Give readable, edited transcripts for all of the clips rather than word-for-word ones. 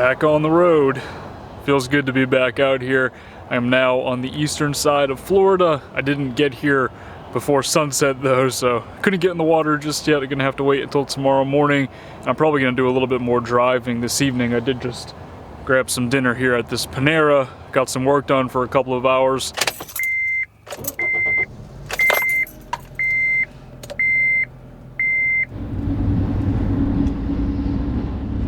Back on the road. Feels good to be back out here. I am now on the eastern side of Florida. I didn't get here before sunset though, so couldn't get in the water just yet. I'm gonna have to wait until tomorrow morning. I'm probably gonna do a little bit more driving this evening. I did just grab some dinner here at this Panera. Got some work done for a couple of hours.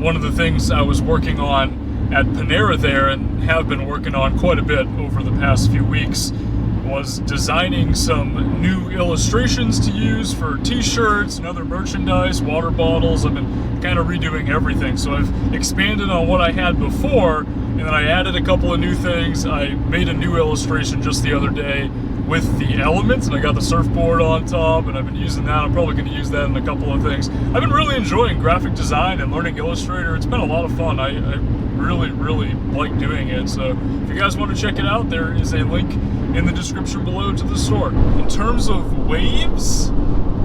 One of the things I was working on at Panera there, and have been working on quite a bit over the past few weeks, was designing some new illustrations to use for t-shirts and other merchandise, water bottles. I've been kind of redoing everything. So I've expanded on what I had before, and then I added a couple of new things. I made a new illustration just the other day with the elements, and I got the surfboard on top, and I've been using that. I'm probably going to use that in a couple of things. I've been really enjoying graphic design and learning Illustrator. It's been a lot of fun. I really like doing it. So if you guys want to check it out, there is a link in the description below to the store. In terms of waves,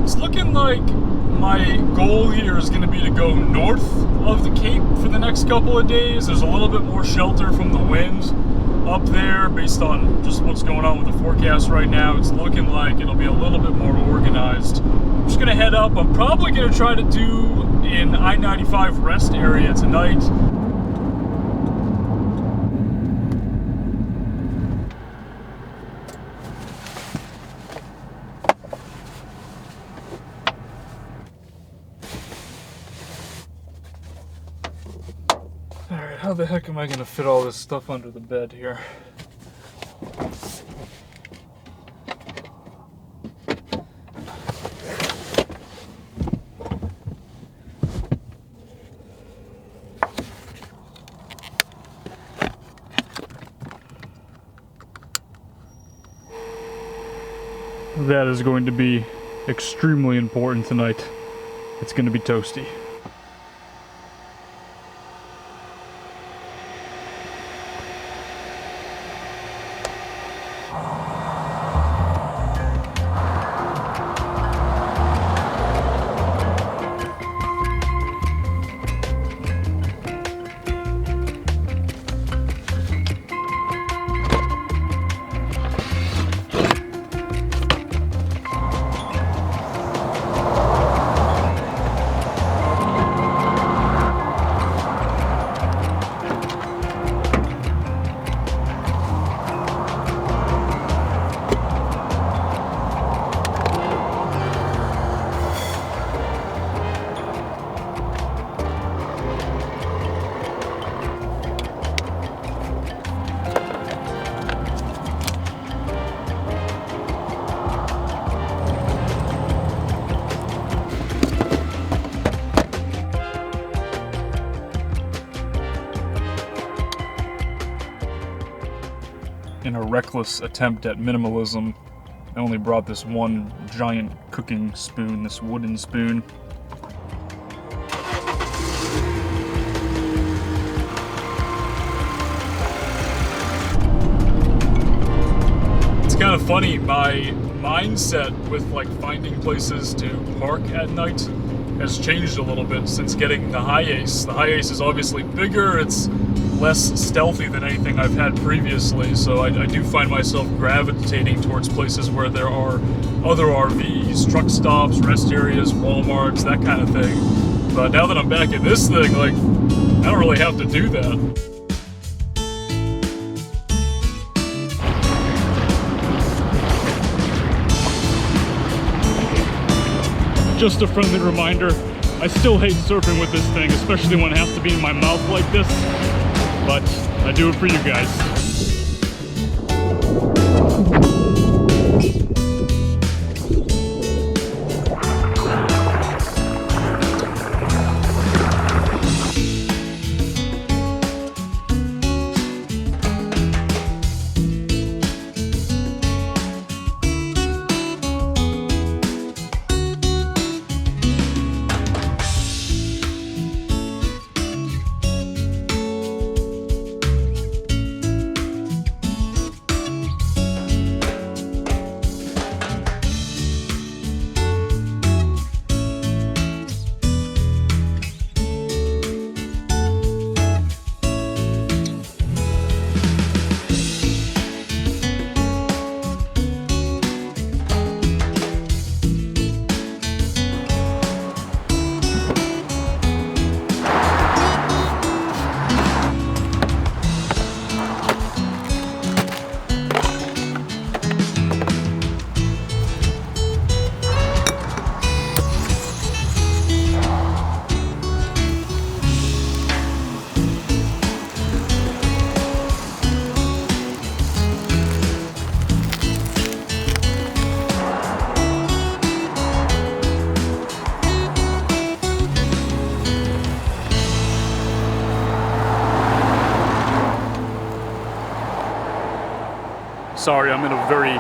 it's looking like my goal here is going to be to go north of the Cape for the next couple of days. There's a little bit more shelter from the wind up there based on just what's going on with the forecast right now. It's looking like it'll be a little bit more organized. I'm just gonna head up. I'm probably gonna try to do an I-95 rest area tonight. Alright, how the heck am I gonna fit all this stuff under the bed here? That is going to be extremely important tonight. It's going to be toasty. In a reckless attempt at minimalism, I only brought this one giant cooking spoon, this wooden spoon. It's kind of funny, my mindset with like finding places to park at night has changed a little bit since getting the Hi-Ace. The Hi-Ace is obviously bigger, it's less stealthy than anything I've had previously, so I do find myself gravitating towards places where there are other RVs, truck stops, rest areas, Walmarts, that kind of thing. But now that I'm back in this thing, like, I don't really have to do that. Just a friendly reminder, I still hate surfing with this thing, especially when it has to be in my mouth like this, but I do it for you guys. Sorry, I'm in a very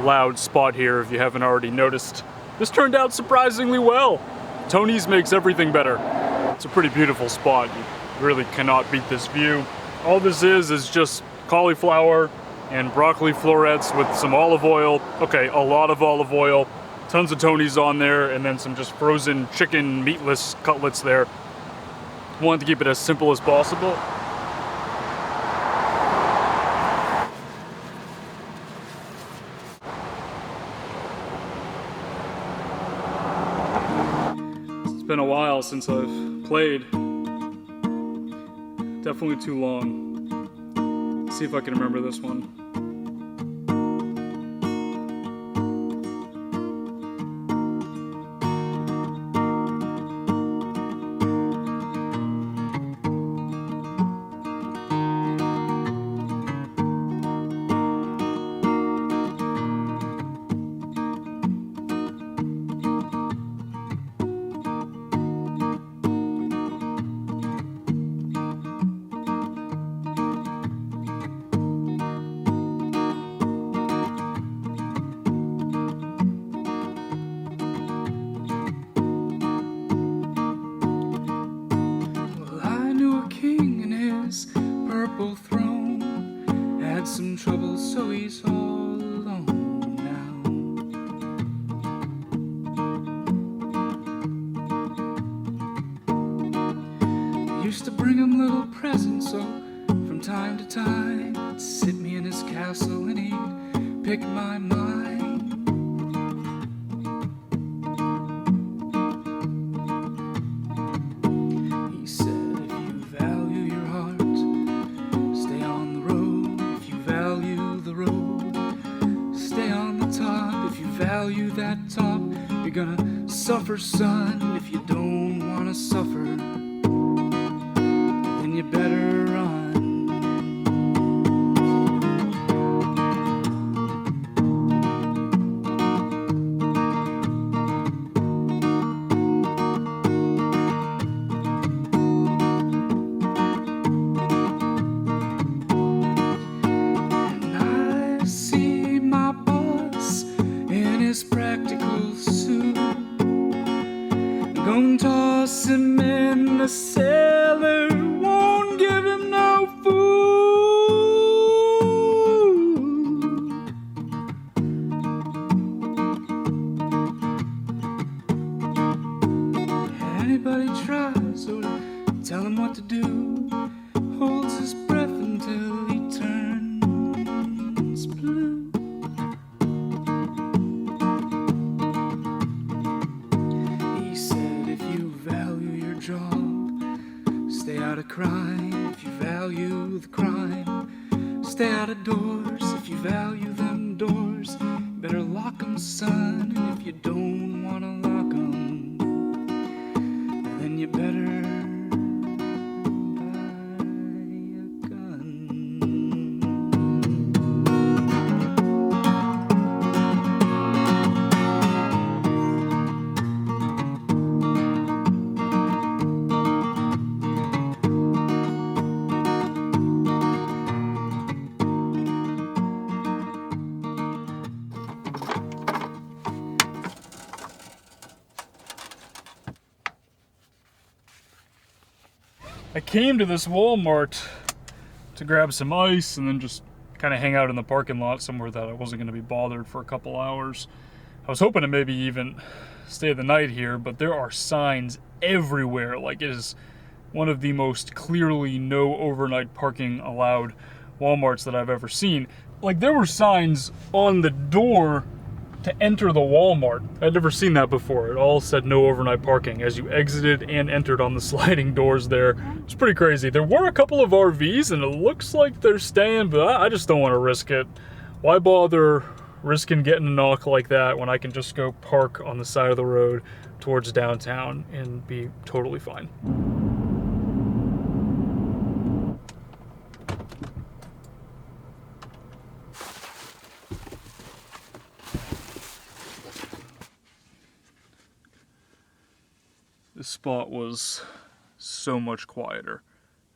loud spot here if you haven't already noticed. This turned out surprisingly well. Tony's makes everything better. It's a pretty beautiful spot. You really cannot beat this view. All this is just cauliflower and broccoli florets with some olive oil. Okay, a lot of olive oil. Tons of Tony's on there, and then some just frozen chicken meatless cutlets there. Wanted to keep it as simple as possible. It's been a while since I've played. Definitely too long. Let's see if I can remember this one. Purple throne had some trouble, so he's all alone now. Used to bring him little presents, so from time to time he'd sit me in his castle and he'd pick my mind. He said, if you value your heart, stay on the road. If you value the road, stay on the top. If you value that top, you're gonna suffer, son. If you don't wanna suffer, then you better run. Practical suit, gonna toss him in the cellar, won't give him no food. Anybody tries or tell him what to do, holds his breath until he turns blue. Stay out of crime. If you value the crime, stay out of doors. If you value them doors, better lock 'em, son. And if you don't wanna lock 'em, then you better buy a gun. I came to this Walmart to grab some ice and then just kind of hang out in the parking lot somewhere that I wasn't going to be bothered for a couple hours. I was hoping to maybe even stay the night here, but there are signs everywhere. Like, it is one of the most clearly no overnight parking allowed Walmarts that I've ever seen. Like, there were signs on the door to enter the Walmart. I'd never seen that before. It all said no overnight parking as you exited and entered on the sliding doors there. It's pretty crazy. There were a couple of RVs and it looks like they're staying, but I just don't want to risk it. Why bother risking getting a knock like that when I can just go park on the side of the road towards downtown and be totally fine. This spot was so much quieter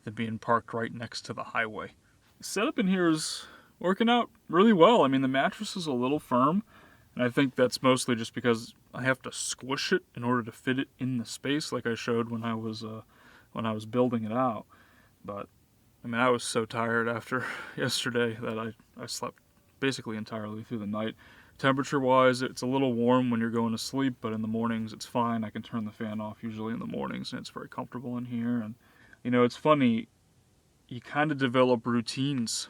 than being parked right next to the highway. The setup in here is working out really well. I mean, the mattress is a little firm, and I think that's mostly just because I have to squish it in order to fit it in the space, like I showed when I was building it out. But I mean, I was so tired after yesterday that I slept basically entirely through the night. Temperature-wise, it's a little warm when you're going to sleep, but in the mornings it's fine. I can turn the fan off usually in the mornings, and it's very comfortable in here. And you know, it's funny, you kind of develop routines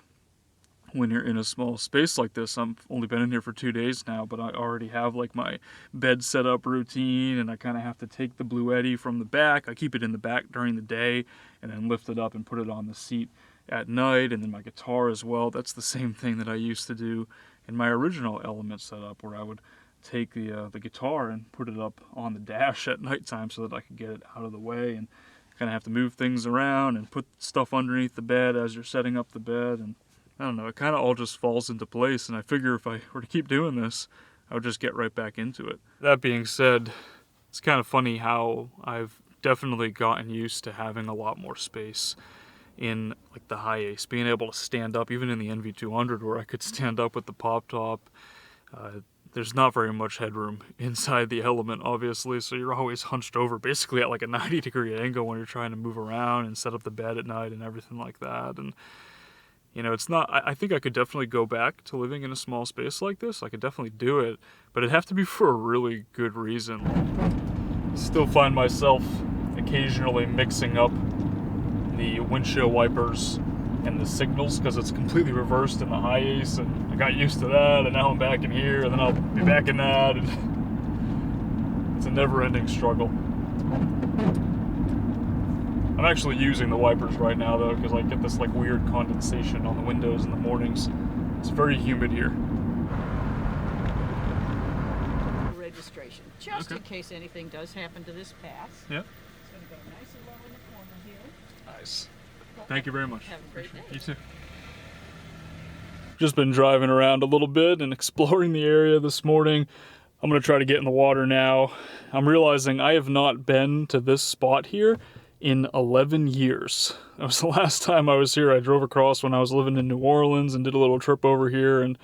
when you're in a small space like this. I've only been in here for 2 days now, but I already have like my bed setup routine, and I kind of have to take the Bluetti from the back. I keep it in the back during the day and then lift it up and put it on the seat at night, and then my guitar as well. That's the same thing that I used to do in my original Element setup, where I would take the guitar and put it up on the dash at nighttime so that I could get it out of the way, and kind of have to move things around and put stuff underneath the bed as you're setting up the bed. And I don't know, it kind of all just falls into place, and I figure if I were to keep doing this, I would just get right back into it. That being said, it's kind of funny how I've definitely gotten used to having a lot more space in like the high ace, being able to stand up, even in the NV200 where I could stand up with the pop top. There's not very much headroom inside the Element, obviously, so you're always hunched over basically at like a 90-degree angle when you're trying to move around and set up the bed at night and everything like that. And you know, it's not, I think I could definitely go back to living in a small space like this. I could definitely do it, but it'd have to be for a really good reason. Still find myself occasionally mixing up the windshield wipers and the signals because it's completely reversed in the high ace, and I got used to that, and now I'm back in here, and then I'll be back in that, and it's a never-ending struggle. I'm actually using the wipers right now though, because I get this like weird condensation on the windows in the mornings. It's very humid here. Registration, just in case anything does happen to this pass. Yeah. It's going to go nice and low in the corner here. Nice. Thank you very much. Have a great day. You too. Just been driving around a little bit and exploring the area this morning. I'm going to try to get in the water now. I'm realizing I have not been to this spot here in 11 years. That was the last time I was here. I drove across when I was living in New Orleans and did a little trip over here, and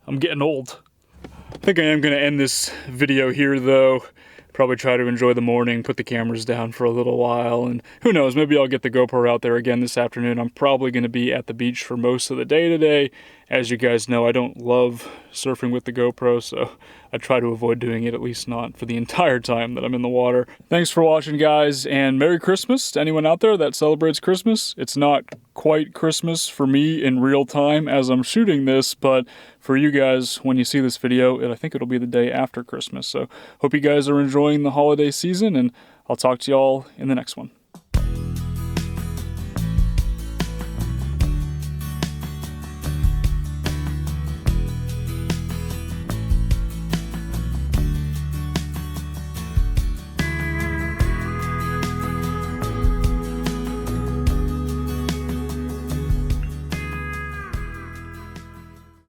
I'm getting old. I think I am going to end this video here though. Probably try to enjoy the morning, put the cameras down for a little while, and who knows, maybe I'll get the GoPro out there again this afternoon. I'm probably going to be at the beach for most of the day today. As you guys know, I don't love surfing with the GoPro, so I try to avoid doing it, at least not for the entire time that I'm in the water. Thanks for watching, guys, and Merry Christmas to anyone out there that celebrates Christmas. It's not quite Christmas for me in real time as I'm shooting this, but for you guys, when you see this video, I think it'll be the day after Christmas. So hope you guys are enjoying the holiday season, and I'll talk to y'all in the next one.